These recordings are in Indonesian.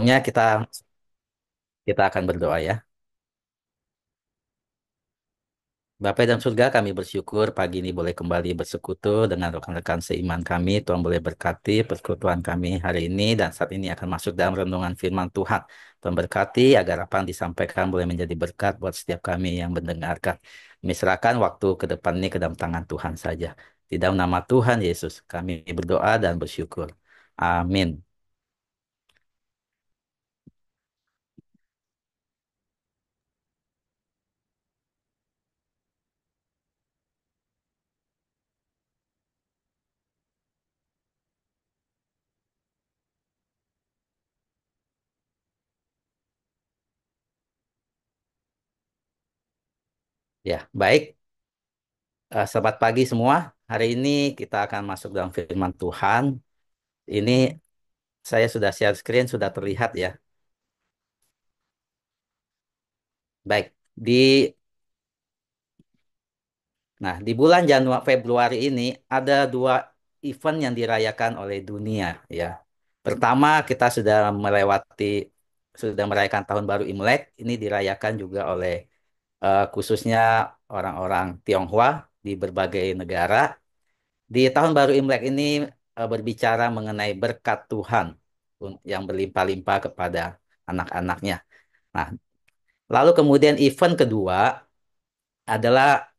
Sebelumnya kita akan berdoa ya. Bapa dalam surga, kami bersyukur pagi ini boleh kembali bersekutu dengan rekan-rekan seiman kami. Tuhan boleh berkati persekutuan kami hari ini dan saat ini akan masuk dalam renungan firman Tuhan. Tuhan berkati agar apa yang disampaikan boleh menjadi berkat buat setiap kami yang mendengarkan. Kami serahkan waktu ke depan ini ke dalam tangan Tuhan saja. Di dalam nama Tuhan Yesus, kami berdoa dan bersyukur. Amin. Ya, baik. Selamat pagi semua. Hari ini kita akan masuk dalam firman Tuhan. Ini saya sudah share screen, sudah terlihat ya. Baik, di bulan Januari Februari ini ada dua event yang dirayakan oleh dunia ya. Pertama, kita sudah merayakan Tahun Baru Imlek. Ini dirayakan juga oleh khususnya orang-orang Tionghoa di berbagai negara. Di Tahun Baru Imlek ini berbicara mengenai berkat Tuhan yang berlimpah-limpah kepada anak-anaknya. Nah, lalu kemudian event kedua adalah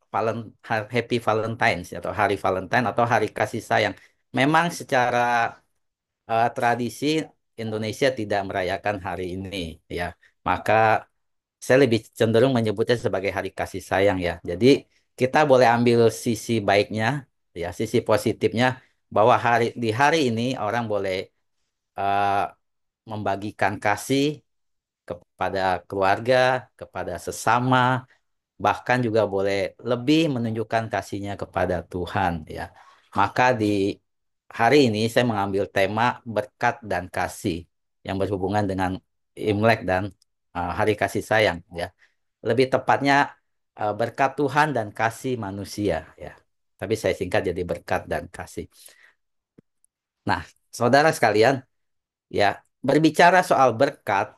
Happy Valentine's atau Hari Valentine atau Hari Kasih Sayang. Memang secara tradisi Indonesia tidak merayakan hari ini ya. Maka saya lebih cenderung menyebutnya sebagai Hari Kasih Sayang ya. Jadi kita boleh ambil sisi baiknya ya, sisi positifnya bahwa di hari ini orang boleh eh, membagikan kasih kepada keluarga, kepada sesama, bahkan juga boleh lebih menunjukkan kasihnya kepada Tuhan ya. Maka di hari ini saya mengambil tema berkat dan kasih yang berhubungan dengan Imlek dan Hari Kasih Sayang ya. Lebih tepatnya berkat Tuhan dan kasih manusia ya. Tapi saya singkat jadi berkat dan kasih. Nah, saudara sekalian, ya, berbicara soal berkat,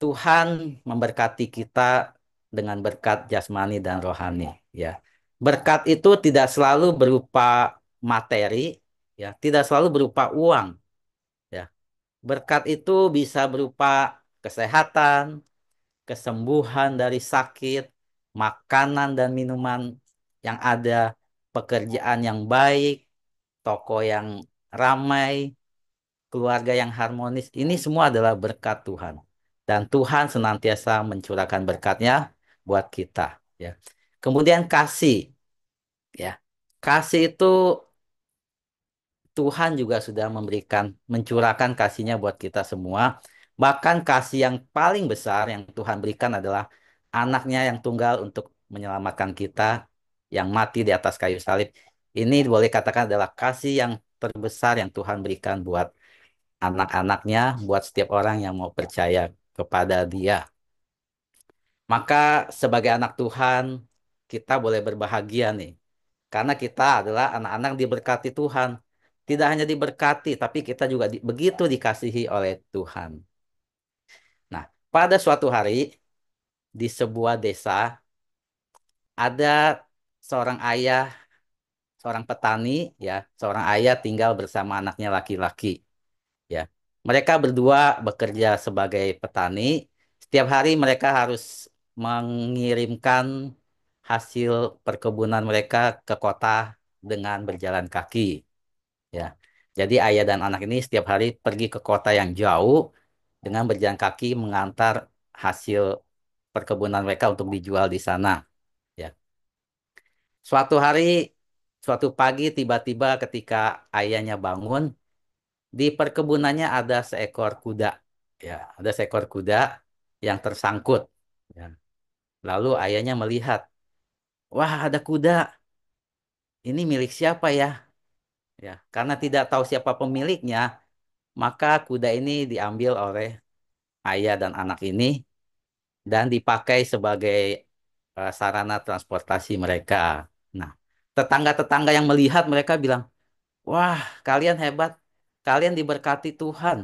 Tuhan memberkati kita dengan berkat jasmani dan rohani, ya. Berkat itu tidak selalu berupa materi, ya, tidak selalu berupa uang, ya. Berkat itu bisa berupa kesehatan, kesembuhan dari sakit, makanan dan minuman yang ada, pekerjaan yang baik, toko yang ramai, keluarga yang harmonis. Ini semua adalah berkat Tuhan. Dan Tuhan senantiasa mencurahkan berkatnya buat kita. Ya. Kemudian kasih. Ya. Kasih itu Tuhan juga sudah mencurahkan kasihnya buat kita semua. Bahkan kasih yang paling besar yang Tuhan berikan adalah anaknya yang tunggal untuk menyelamatkan kita yang mati di atas kayu salib. Ini boleh katakan adalah kasih yang terbesar yang Tuhan berikan buat anak-anaknya, buat setiap orang yang mau percaya kepada Dia. Maka sebagai anak Tuhan, kita boleh berbahagia nih. Karena kita adalah anak-anak yang diberkati Tuhan. Tidak hanya diberkati, tapi kita juga begitu dikasihi oleh Tuhan. Nah, pada suatu hari di sebuah desa ada seorang ayah, seorang petani, ya, seorang ayah tinggal bersama anaknya laki-laki. Ya, mereka berdua bekerja sebagai petani. Setiap hari mereka harus mengirimkan hasil perkebunan mereka ke kota dengan berjalan kaki. Ya, jadi ayah dan anak ini setiap hari pergi ke kota yang jauh dengan berjalan kaki mengantar hasil perkebunan mereka untuk dijual di sana. Ya, suatu hari, suatu pagi tiba-tiba ketika ayahnya bangun, di perkebunannya ada seekor kuda. Ya, ada seekor kuda yang tersangkut. Ya. Lalu ayahnya melihat, wah ada kuda, ini milik siapa ya? Ya, karena tidak tahu siapa pemiliknya, maka kuda ini diambil oleh ayah dan anak ini dan dipakai sebagai sarana transportasi mereka. Nah, tetangga-tetangga yang melihat mereka bilang, wah kalian hebat, kalian diberkati Tuhan.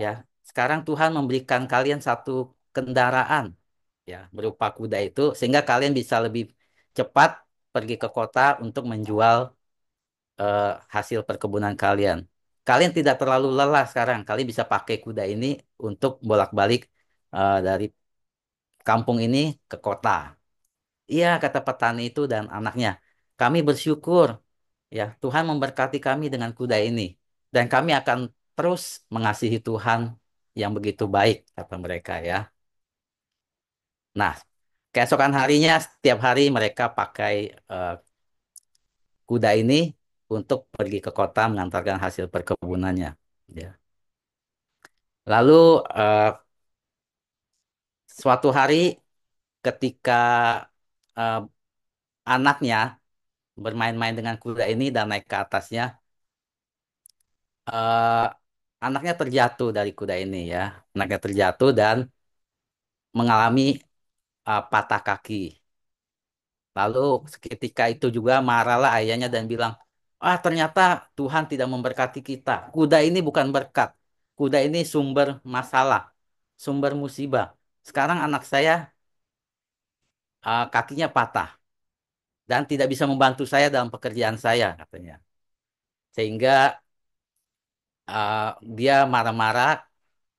Ya, sekarang Tuhan memberikan kalian satu kendaraan, ya, berupa kuda itu, sehingga kalian bisa lebih cepat pergi ke kota untuk menjual eh, hasil perkebunan kalian. Kalian tidak terlalu lelah sekarang. Kalian bisa pakai kuda ini untuk bolak-balik dari kampung ini ke kota. Iya, kata petani itu dan anaknya. Kami bersyukur, ya, Tuhan memberkati kami dengan kuda ini. Dan kami akan terus mengasihi Tuhan yang begitu baik, kata mereka ya. Nah, keesokan harinya, setiap hari mereka pakai eh, kuda ini untuk pergi ke kota mengantarkan hasil perkebunannya. Ya. Lalu suatu hari ketika eh, anaknya bermain-main dengan kuda ini dan naik ke atasnya, eh, anaknya terjatuh dari kuda ini ya. Anaknya terjatuh dan mengalami patah kaki. Lalu seketika itu juga marahlah ayahnya dan bilang, ah ternyata Tuhan tidak memberkati kita. Kuda ini bukan berkat. Kuda ini sumber masalah, sumber musibah. Sekarang anak saya kakinya patah dan tidak bisa membantu saya dalam pekerjaan saya, katanya. Sehingga uh, dia marah-marah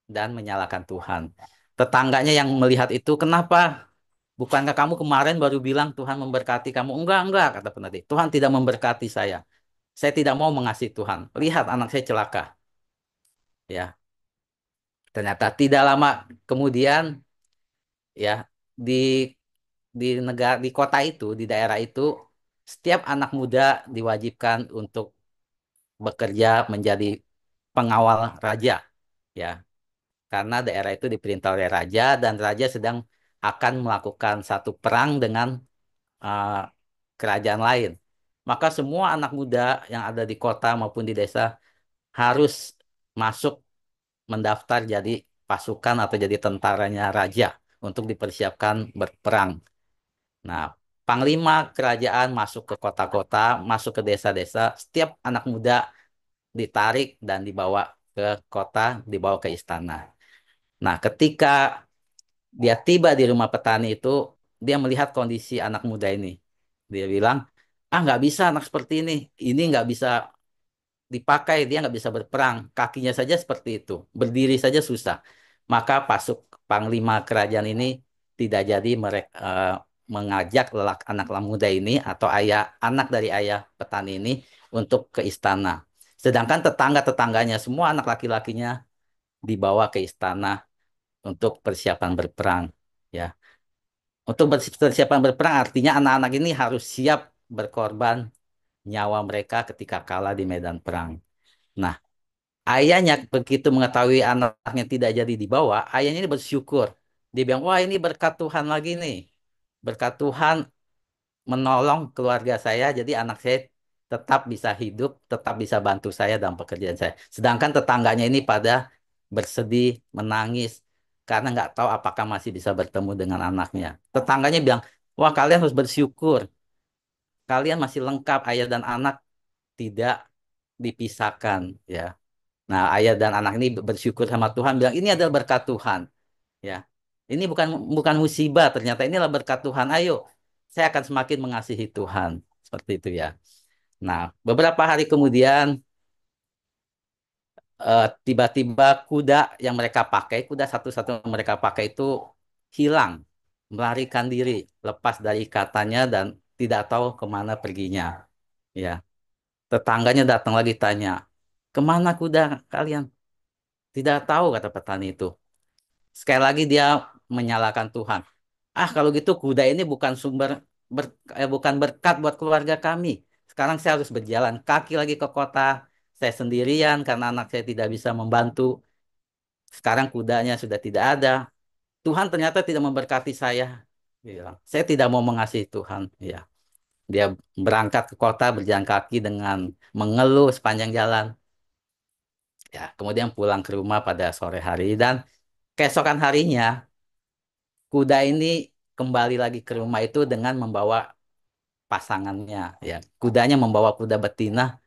dan menyalahkan Tuhan. Tetangganya yang melihat itu, kenapa? Bukankah kamu kemarin baru bilang Tuhan memberkati kamu? Enggak, kata peneliti. Tuhan tidak memberkati saya. Saya tidak mau mengasihi Tuhan. Lihat anak saya celaka. Ya, ternyata tidak lama kemudian, ya, di di kota itu, di daerah itu, setiap anak muda diwajibkan untuk bekerja menjadi pengawal raja. Ya, karena daerah itu diperintah oleh raja dan raja sedang akan melakukan satu perang dengan uh, kerajaan lain. Maka semua anak muda yang ada di kota maupun di desa harus masuk mendaftar jadi pasukan atau jadi tentaranya raja untuk dipersiapkan berperang. Nah, panglima kerajaan masuk ke kota-kota, masuk ke desa-desa, setiap anak muda ditarik dan dibawa ke kota, dibawa ke istana. Nah, ketika dia tiba di rumah petani itu, dia melihat kondisi anak muda ini. Dia bilang, ah nggak bisa anak seperti ini nggak bisa dipakai, dia nggak bisa berperang, kakinya saja seperti itu, berdiri saja susah. Maka pasuk panglima kerajaan ini tidak jadi mereka mengajak anak muda ini atau anak dari ayah petani ini untuk ke istana. Sedangkan tetangga-tetangganya semua anak laki-lakinya dibawa ke istana untuk persiapan berperang. Ya, untuk persiapan berperang artinya anak-anak ini harus siap berkorban nyawa mereka ketika kalah di medan perang. Nah, ayahnya begitu mengetahui anaknya tidak jadi dibawa, ayahnya ini bersyukur. Dia bilang, wah ini berkat Tuhan lagi nih. Berkat Tuhan menolong keluarga saya, jadi anak saya tetap bisa hidup, tetap bisa bantu saya dalam pekerjaan saya. Sedangkan tetangganya ini pada bersedih, menangis, karena nggak tahu apakah masih bisa bertemu dengan anaknya. Tetangganya bilang, wah kalian harus bersyukur, kalian masih lengkap, ayah dan anak tidak dipisahkan, ya. Nah, ayah dan anak ini bersyukur sama Tuhan, bilang ini adalah berkat Tuhan, ya. Ini bukan bukan musibah, ternyata inilah berkat Tuhan. Ayo, saya akan semakin mengasihi Tuhan, seperti itu ya. Nah, beberapa hari kemudian tiba-tiba kuda yang mereka pakai, kuda satu-satu yang mereka pakai itu hilang, melarikan diri, lepas dari ikatannya dan tidak tahu kemana perginya. Ya, tetangganya datang lagi tanya, kemana kuda kalian? Tidak tahu, kata petani itu. Sekali lagi dia menyalahkan Tuhan. Ah, kalau gitu kuda ini bukan bukan berkat buat keluarga kami. Sekarang saya harus berjalan kaki lagi ke kota. Saya sendirian karena anak saya tidak bisa membantu. Sekarang kudanya sudah tidak ada. Tuhan ternyata tidak memberkati saya. Dia bilang, saya tidak mau mengasihi Tuhan. Ya, dia berangkat ke kota berjalan kaki dengan mengeluh sepanjang jalan. Ya, kemudian pulang ke rumah pada sore hari dan keesokan harinya kuda ini kembali lagi ke rumah itu dengan membawa pasangannya. Ya, kudanya membawa kuda betina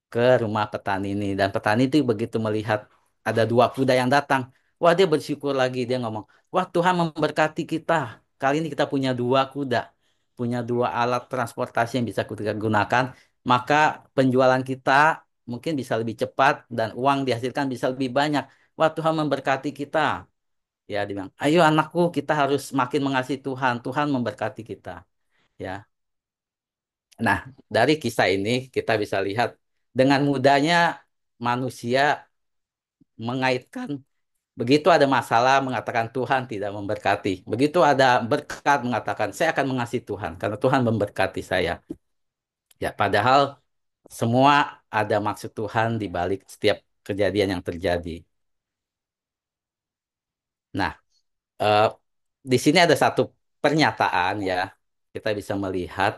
ke rumah petani ini dan petani itu begitu melihat ada dua kuda yang datang. Wah, dia bersyukur lagi. Dia ngomong, wah Tuhan memberkati kita. Kali ini kita punya dua kuda, punya dua alat transportasi yang bisa kita gunakan. Maka penjualan kita mungkin bisa lebih cepat dan uang dihasilkan bisa lebih banyak. Wah, Tuhan memberkati kita. Ya, dia bilang, ayo anakku, kita harus makin mengasihi Tuhan. Tuhan memberkati kita. Ya. Nah, dari kisah ini kita bisa lihat dengan mudahnya manusia mengaitkan begitu ada masalah mengatakan Tuhan tidak memberkati. Begitu ada berkat mengatakan saya akan mengasihi Tuhan karena Tuhan memberkati saya. Ya, padahal semua ada maksud Tuhan di balik setiap kejadian yang terjadi. Nah, eh, di sini ada satu pernyataan ya. Kita bisa melihat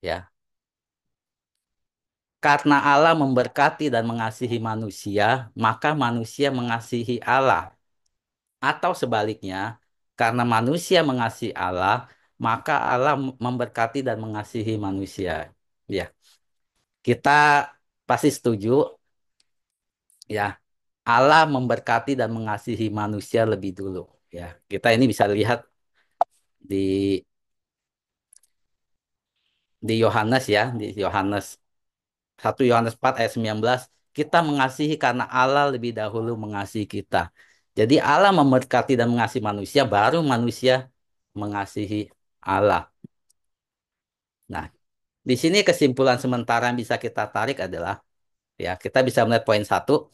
ya, karena Allah memberkati dan mengasihi manusia, maka manusia mengasihi Allah. Atau sebaliknya, karena manusia mengasihi Allah, maka Allah memberkati dan mengasihi manusia. Ya, kita pasti setuju ya. Allah memberkati dan mengasihi manusia lebih dulu. Ya, kita ini bisa lihat di Yohanes ya, di Yohanes 1 Yohanes 4 ayat 19, kita mengasihi karena Allah lebih dahulu mengasihi kita. Jadi Allah memberkati dan mengasihi manusia, baru manusia mengasihi Allah. Nah, di sini kesimpulan sementara yang bisa kita tarik adalah, ya, kita bisa melihat poin satu,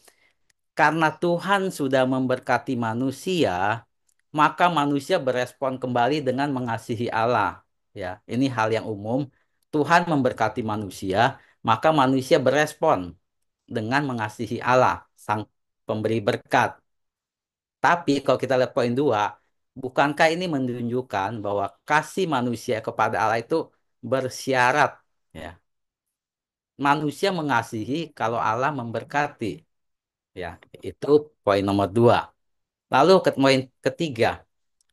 karena Tuhan sudah memberkati manusia, maka manusia berespon kembali dengan mengasihi Allah. Ya, ini hal yang umum. Tuhan memberkati manusia, maka manusia berespon dengan mengasihi Allah, Sang Pemberi berkat. Tapi kalau kita lihat poin dua, bukankah ini menunjukkan bahwa kasih manusia kepada Allah itu bersyarat? Ya, manusia mengasihi kalau Allah memberkati. Ya, itu poin nomor dua. Lalu ke poin ketiga,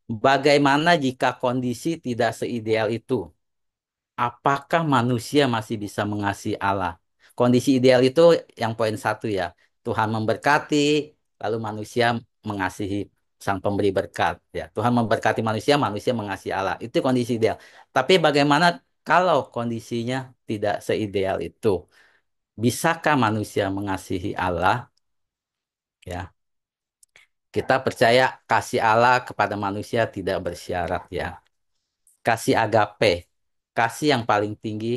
bagaimana jika kondisi tidak seideal itu? Apakah manusia masih bisa mengasihi Allah? Kondisi ideal itu yang poin satu ya. Tuhan memberkati, lalu manusia mengasihi Sang Pemberi berkat. Ya, Tuhan memberkati manusia, manusia mengasihi Allah. Itu kondisi ideal. Tapi bagaimana kalau kondisinya tidak seideal itu? Bisakah manusia mengasihi Allah? Ya, kita percaya kasih Allah kepada manusia tidak bersyarat ya. Kasih agape, kasih yang paling tinggi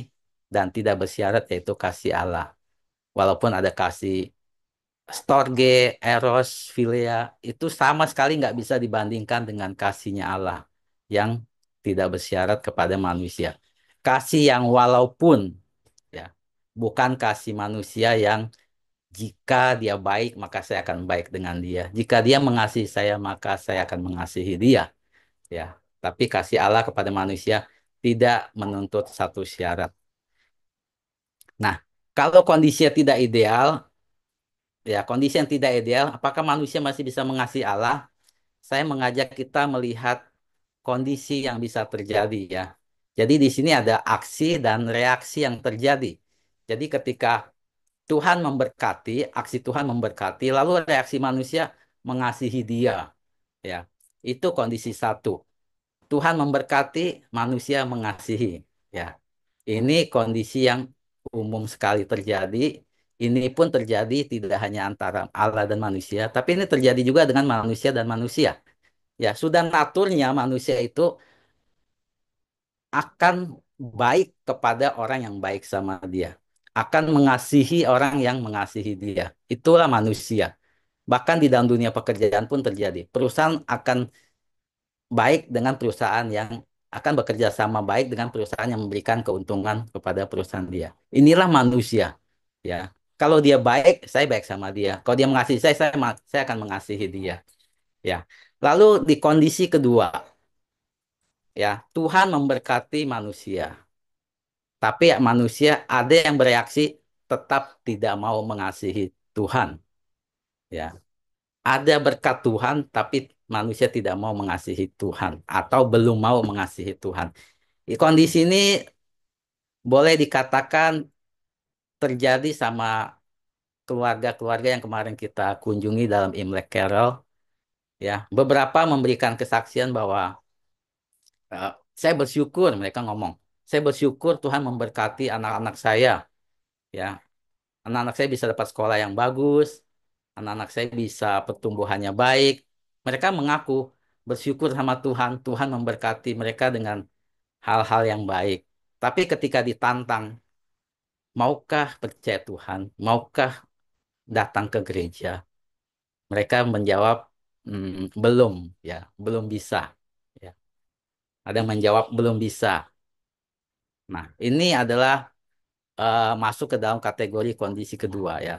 dan tidak bersyarat yaitu kasih Allah. Walaupun ada kasih storge, eros, philia, itu sama sekali nggak bisa dibandingkan dengan kasihnya Allah yang tidak bersyarat kepada manusia. Kasih yang walaupun ya, bukan kasih manusia yang jika dia baik maka saya akan baik dengan dia. Jika dia mengasihi saya maka saya akan mengasihi dia. Ya, tapi kasih Allah kepada manusia tidak menuntut satu syarat. Nah, kalau kondisinya tidak ideal, ya kondisi yang tidak ideal, apakah manusia masih bisa mengasihi Allah? Saya mengajak kita melihat kondisi yang bisa terjadi ya. Jadi di sini ada aksi dan reaksi yang terjadi. Jadi ketika Tuhan memberkati, aksi Tuhan memberkati, lalu reaksi manusia mengasihi dia, ya. Itu kondisi satu. Tuhan memberkati, manusia mengasihi. Ya, ini kondisi yang umum sekali terjadi. Ini pun terjadi tidak hanya antara Allah dan manusia, tapi ini terjadi juga dengan manusia dan manusia. Ya, sudah naturnya manusia itu akan baik kepada orang yang baik sama dia. Akan mengasihi orang yang mengasihi dia. Itulah manusia. Bahkan di dalam dunia pekerjaan pun terjadi. Perusahaan akan baik dengan perusahaan yang akan bekerja sama baik dengan perusahaan yang memberikan keuntungan kepada perusahaan dia. Inilah manusia, ya. Kalau dia baik, saya baik sama dia. Kalau dia mengasihi saya akan mengasihi dia, ya. Lalu di kondisi kedua, ya, Tuhan memberkati manusia, tapi ya, manusia ada yang bereaksi tetap tidak mau mengasihi Tuhan, ya. Ada berkat Tuhan, tapi manusia tidak mau mengasihi Tuhan atau belum mau mengasihi Tuhan. Kondisi ini boleh dikatakan terjadi sama keluarga-keluarga yang kemarin kita kunjungi dalam Imlek Carol, ya, beberapa memberikan kesaksian bahwa eh, saya bersyukur, mereka ngomong, saya bersyukur Tuhan memberkati anak-anak saya, ya, anak-anak saya bisa dapat sekolah yang bagus, anak-anak saya bisa pertumbuhannya baik. Mereka mengaku bersyukur sama Tuhan, Tuhan memberkati mereka dengan hal-hal yang baik. Tapi ketika ditantang, maukah percaya Tuhan? Maukah datang ke gereja? Mereka menjawab, belum, ya, belum bisa. Ya. Ada yang menjawab belum bisa. Nah, ini adalah masuk ke dalam kategori kondisi kedua, ya.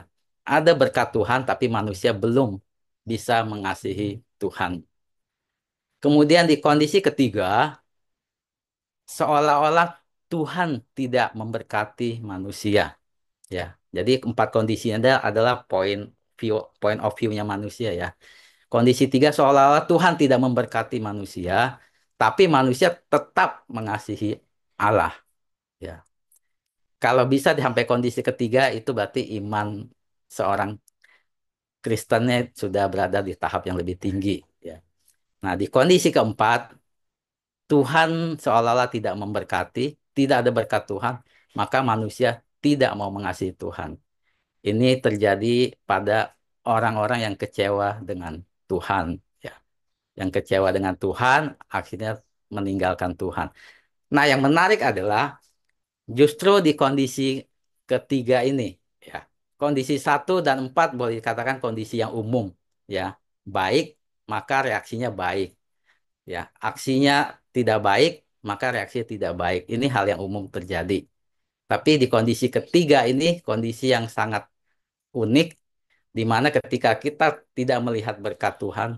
Ada berkat Tuhan, tapi manusia belum bisa mengasihi Tuhan. Kemudian di kondisi ketiga, seolah-olah Tuhan tidak memberkati manusia. Ya, jadi empat kondisi adalah point of view-nya manusia, ya. Kondisi tiga seolah-olah Tuhan tidak memberkati manusia, tapi manusia tetap mengasihi Allah. Ya, kalau bisa sampai kondisi ketiga itu berarti iman seorang Kristennya sudah berada di tahap yang lebih tinggi. Ya. Nah, di kondisi keempat Tuhan seolah-olah tidak memberkati, tidak ada berkat Tuhan, maka manusia tidak mau mengasihi Tuhan. Ini terjadi pada orang-orang yang kecewa dengan Tuhan, ya. Yang kecewa dengan Tuhan akhirnya meninggalkan Tuhan. Nah, yang menarik adalah justru di kondisi ketiga ini, ya. Kondisi satu dan empat boleh dikatakan kondisi yang umum, ya. Baik, maka reaksinya baik, ya. Aksinya tidak baik, maka reaksinya tidak baik. Ini hal yang umum terjadi. Tapi di kondisi ketiga ini, kondisi yang sangat unik, di mana ketika kita tidak melihat berkat Tuhan,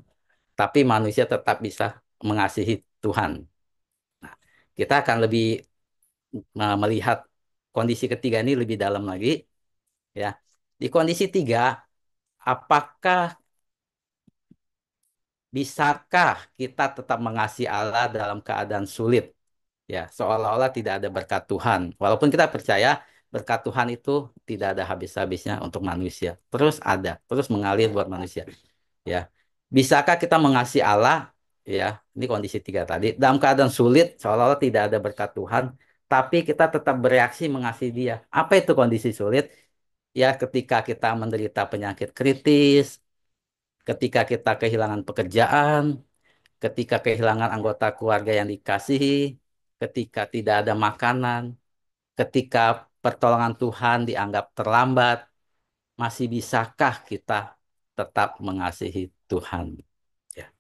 tapi manusia tetap bisa mengasihi Tuhan. Nah, kita akan lebih melihat kondisi ketiga ini lebih dalam lagi, ya. Di kondisi tiga, apakah bisakah kita tetap mengasihi Allah dalam keadaan sulit? Ya, seolah-olah tidak ada berkat Tuhan. Walaupun kita percaya berkat Tuhan itu tidak ada habis-habisnya untuk manusia. Terus ada, terus mengalir buat manusia. Ya, bisakah kita mengasihi Allah? Ya, ini kondisi tiga tadi. Dalam keadaan sulit, seolah-olah tidak ada berkat Tuhan, tapi kita tetap bereaksi mengasihi Dia. Apa itu kondisi sulit? Ya, ketika kita menderita penyakit kritis, ketika kita kehilangan pekerjaan, ketika kehilangan anggota keluarga yang dikasihi, ketika tidak ada makanan, ketika pertolongan Tuhan dianggap terlambat, masih bisakah kita tetap mengasihi Tuhan? Ya.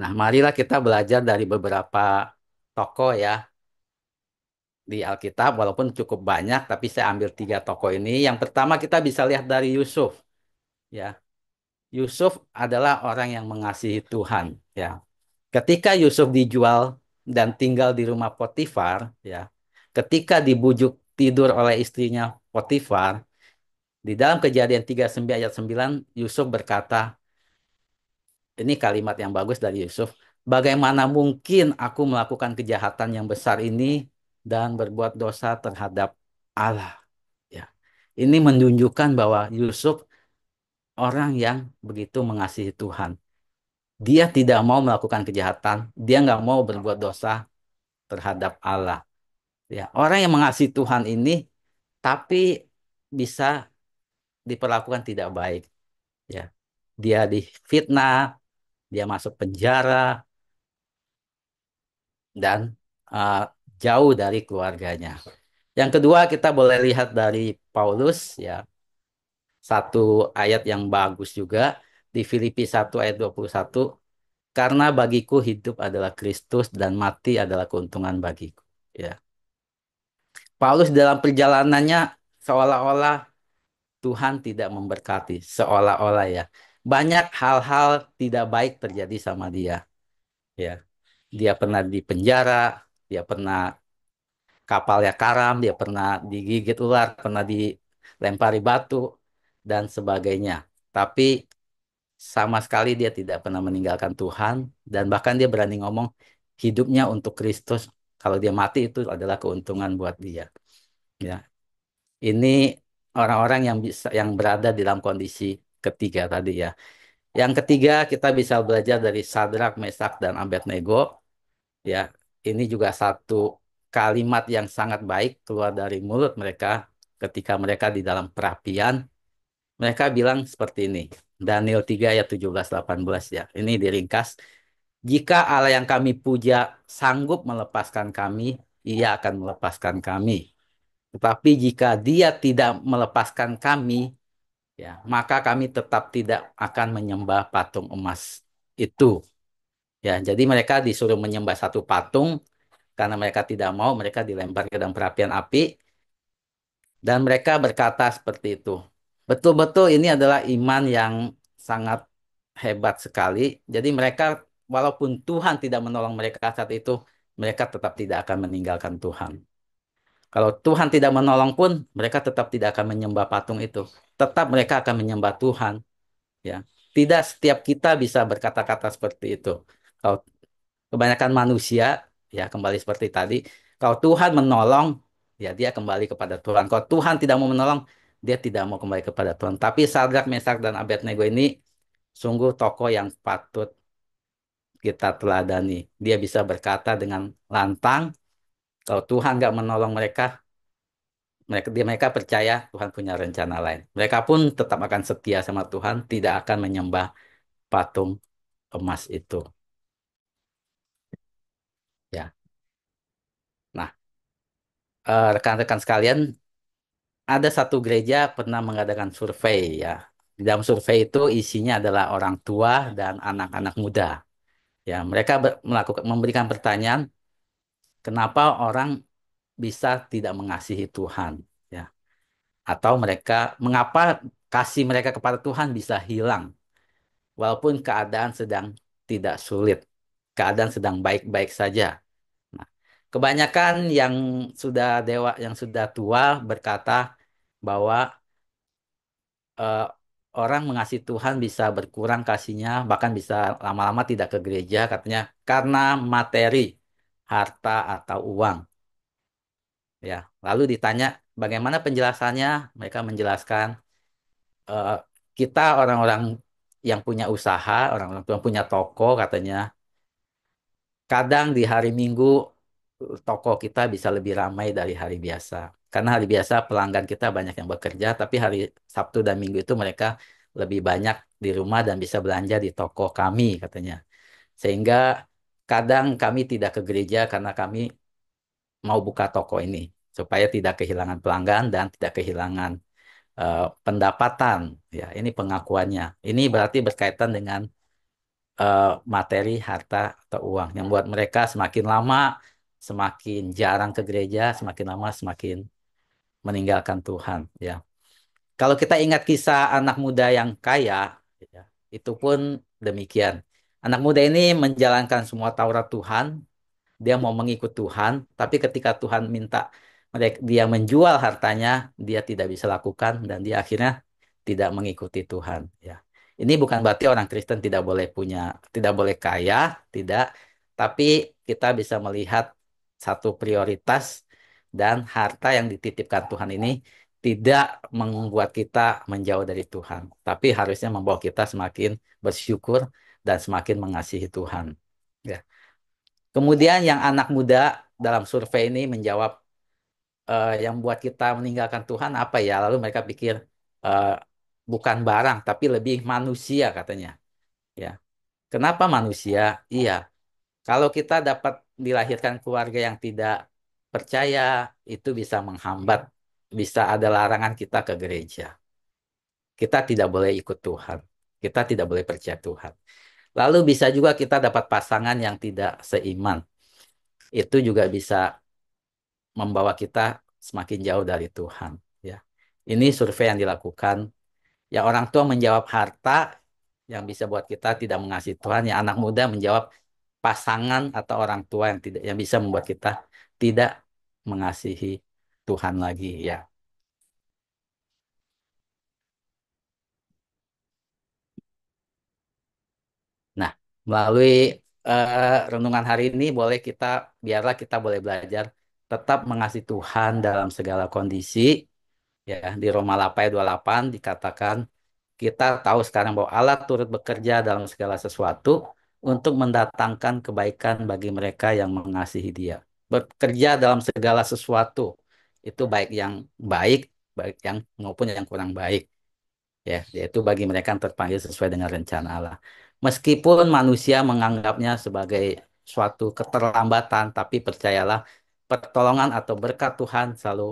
Nah, marilah kita belajar dari beberapa tokoh, ya, di Alkitab, walaupun cukup banyak, tapi saya ambil tiga tokoh ini. Yang pertama kita bisa lihat dari Yusuf, ya. Yusuf adalah orang yang mengasihi Tuhan, ya. Ketika Yusuf dijual dan tinggal di rumah Potifar, ya, ketika dibujuk tidur oleh istrinya Potifar, di dalam Kejadian 39 ayat 9, Yusuf berkata, ini kalimat yang bagus dari Yusuf, bagaimana mungkin aku melakukan kejahatan yang besar ini dan berbuat dosa terhadap Allah? Ya. Ini menunjukkan bahwa Yusuf orang yang begitu mengasihi Tuhan. Dia tidak mau melakukan kejahatan, dia nggak mau berbuat dosa terhadap Allah. Ya, orang yang mengasihi Tuhan ini tapi bisa diperlakukan tidak baik. Ya, dia difitnah, dia masuk penjara dan uh, jauh dari keluarganya. Yang kedua kita boleh lihat dari Paulus, ya, satu ayat yang bagus juga di Filipi 1 ayat 21. Karena bagiku hidup adalah Kristus dan mati adalah keuntungan bagiku. Ya. Paulus dalam perjalanannya seolah-olah Tuhan tidak memberkati, seolah-olah, ya. Banyak hal-hal tidak baik terjadi sama dia, ya. Dia pernah di penjara, dia pernah kapalnya karam, dia pernah digigit ular, pernah dilempari batu dan sebagainya. Tapi sama sekali dia tidak pernah meninggalkan Tuhan dan bahkan dia berani ngomong hidupnya untuk Kristus. Kalau dia mati itu adalah keuntungan buat dia. Ya, ini orang-orang yang bisa yang berada di dalam kondisi ketiga tadi ya. Yang ketiga kita bisa belajar dari Sadrak, Mesak, dan Abednego ya. Ini juga satu kalimat yang sangat baik keluar dari mulut mereka ketika mereka di dalam perapian. Mereka bilang seperti ini. Daniel 3 ayat 17-18 ya. Ini diringkas. Jika Allah yang kami puja sanggup melepaskan kami, ia akan melepaskan kami. Tetapi jika dia tidak melepaskan kami, ya, maka kami tetap tidak akan menyembah patung emas itu. Ya, jadi mereka disuruh menyembah satu patung karena mereka tidak mau, mereka dilempar ke dalam perapian api dan mereka berkata seperti itu. Betul-betul ini adalah iman yang sangat hebat sekali. Jadi mereka walaupun Tuhan tidak menolong mereka saat itu, mereka tetap tidak akan meninggalkan Tuhan. Kalau Tuhan tidak menolong pun, mereka tetap tidak akan menyembah patung itu. Tetap mereka akan menyembah Tuhan. Ya, tidak setiap kita bisa berkata-kata seperti itu. Kalau kebanyakan manusia, ya kembali seperti tadi, kalau Tuhan menolong, ya dia kembali kepada Tuhan. Kalau Tuhan tidak mau menolong, dia tidak mau kembali kepada Tuhan. Tapi Sadrak, Mesak, dan Abednego ini sungguh tokoh yang patut kita teladani. Dia bisa berkata dengan lantang, kalau Tuhan nggak menolong mereka, mereka percaya Tuhan punya rencana lain. Mereka pun tetap akan setia sama Tuhan, tidak akan menyembah patung emas itu. Ya, nah rekan-rekan sekalian, ada satu gereja pernah mengadakan survei ya. Di dalam survei itu isinya adalah orang tua dan anak-anak muda. Ya, mereka melakukan memberikan pertanyaan, kenapa orang bisa tidak mengasihi Tuhan? Ya, atau mereka mengapa kasih mereka kepada Tuhan bisa hilang walaupun keadaan sedang tidak sulit, keadaan sedang baik-baik saja. Nah, kebanyakan yang sudah yang sudah tua berkata bahwa eh, orang mengasihi Tuhan bisa berkurang kasihnya, bahkan bisa lama-lama tidak ke gereja, katanya karena materi, harta atau uang. Ya, lalu ditanya bagaimana penjelasannya, mereka menjelaskan eh, kita orang-orang yang punya usaha, orang-orang yang punya toko, katanya kadang di hari Minggu toko kita bisa lebih ramai dari hari biasa. Karena hari biasa pelanggan kita banyak yang bekerja, tapi hari Sabtu dan Minggu itu mereka lebih banyak di rumah dan bisa belanja di toko kami, katanya. Sehingga kadang kami tidak ke gereja karena kami mau buka toko ini, supaya tidak kehilangan pelanggan dan tidak kehilangan pendapatan. Ya, ini pengakuannya. Ini berarti berkaitan dengan eh, materi, harta, atau uang yang buat mereka semakin lama semakin jarang ke gereja, semakin lama semakin meninggalkan Tuhan. Ya, kalau kita ingat kisah anak muda yang kaya, ya, itu pun demikian. Anak muda ini menjalankan semua Taurat Tuhan, dia mau mengikut Tuhan, tapi ketika Tuhan minta dia menjual hartanya, dia tidak bisa lakukan dan dia akhirnya tidak mengikuti Tuhan. Ya, ini bukan berarti orang Kristen tidak boleh punya, tidak boleh kaya, tidak, tapi kita bisa melihat satu prioritas dan harta yang dititipkan Tuhan ini tidak membuat kita menjauh dari Tuhan, tapi harusnya membawa kita semakin bersyukur dan semakin mengasihi Tuhan. Ya. Kemudian yang anak muda dalam survei ini menjawab yang buat kita meninggalkan Tuhan apa ya? Lalu mereka pikir eh, bukan barang tapi lebih manusia katanya. Ya, kenapa manusia? Iya, kalau kita dapat dilahirkan keluarga yang tidak percaya itu bisa menghambat, bisa ada larangan kita ke gereja. Kita tidak boleh ikut Tuhan. Kita tidak boleh percaya Tuhan. Lalu bisa juga kita dapat pasangan yang tidak seiman. Itu juga bisa membawa kita semakin jauh dari Tuhan. Ya, ini survei yang dilakukan. Ya orang tua menjawab harta yang bisa buat kita tidak mengasihi Tuhan. Yang anak muda menjawab pasangan atau orang tua yang tidak yang bisa membuat kita tidak mengasihi Tuhan lagi. Ya. Nah, melalui renungan hari ini biarlah kita boleh belajar tetap mengasihi Tuhan dalam segala kondisi Ya, di Roma 8 ayat 28 dikatakan kita tahu sekarang bahwa Allah turut bekerja dalam segala sesuatu untuk mendatangkan kebaikan bagi mereka yang mengasihi Dia. Bekerja dalam segala sesuatu itu baik yang baik, baik yang maupun yang kurang baik. Ya, yaitu bagi mereka yang terpanggil sesuai dengan rencana Allah. Meskipun manusia menganggapnya sebagai suatu keterlambatan, tapi percayalah pertolongan atau berkat Tuhan selalu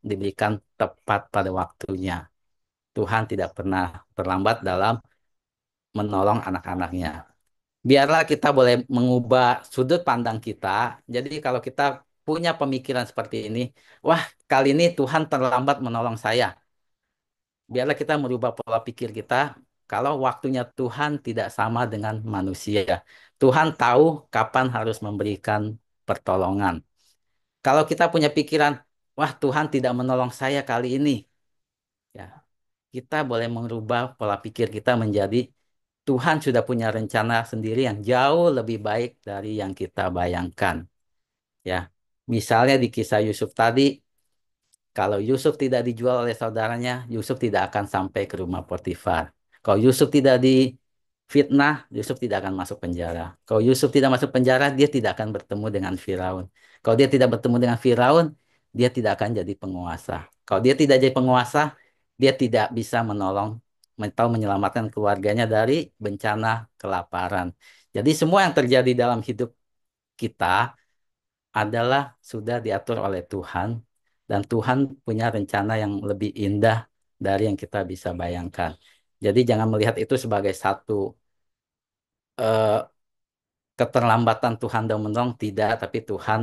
diberikan tepat pada waktunya. Tuhan tidak pernah terlambat dalam menolong anak-anaknya. Biarlah kita boleh mengubah sudut pandang kita. Jadi kalau kita punya pemikiran seperti ini, wah kali ini Tuhan terlambat menolong saya. Biarlah kita merubah pola pikir kita kalau waktunya Tuhan tidak sama dengan manusia. Tuhan tahu kapan harus memberikan pertolongan. Kalau kita punya pikiran, wah Tuhan tidak menolong saya kali ini, ya kita boleh merubah pola pikir kita menjadi Tuhan sudah punya rencana sendiri yang jauh lebih baik dari yang kita bayangkan. Ya, misalnya di kisah Yusuf tadi, kalau Yusuf tidak dijual oleh saudaranya, Yusuf tidak akan sampai ke rumah Potifar. Kalau Yusuf tidak difitnah, Yusuf tidak akan masuk penjara. Kalau Yusuf tidak masuk penjara, dia tidak akan bertemu dengan Firaun. Kalau dia tidak bertemu dengan Firaun, dia tidak akan jadi penguasa. Kalau dia tidak jadi penguasa, dia tidak bisa menolong atau menyelamatkan keluarganya dari bencana kelaparan. Jadi semua yang terjadi dalam hidup kita adalah sudah diatur oleh Tuhan dan Tuhan punya rencana yang lebih indah dari yang kita bisa bayangkan. Jadi jangan melihat itu sebagai satu eh, keterlambatan Tuhan dan menolong, tidak, tapi Tuhan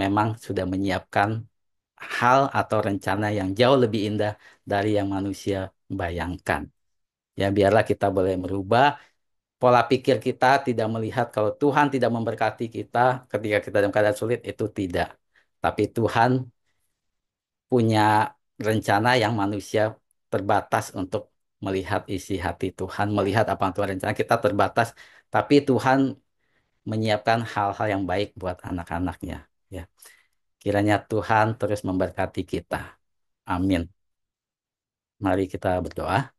memang sudah menyiapkan hal atau rencana yang jauh lebih indah dari yang manusia bayangkan. Ya, biarlah kita boleh merubah pola pikir kita, tidak melihat kalau Tuhan tidak memberkati kita ketika kita dalam keadaan sulit, itu tidak. Tapi Tuhan punya rencana yang manusia terbatas untuk melihat isi hati Tuhan, melihat apa yang Tuhan rencana. Kita terbatas, tapi Tuhan menyiapkan hal-hal yang baik buat anak-anaknya. Ya, kiranya Tuhan terus memberkati kita. Amin. Mari kita berdoa.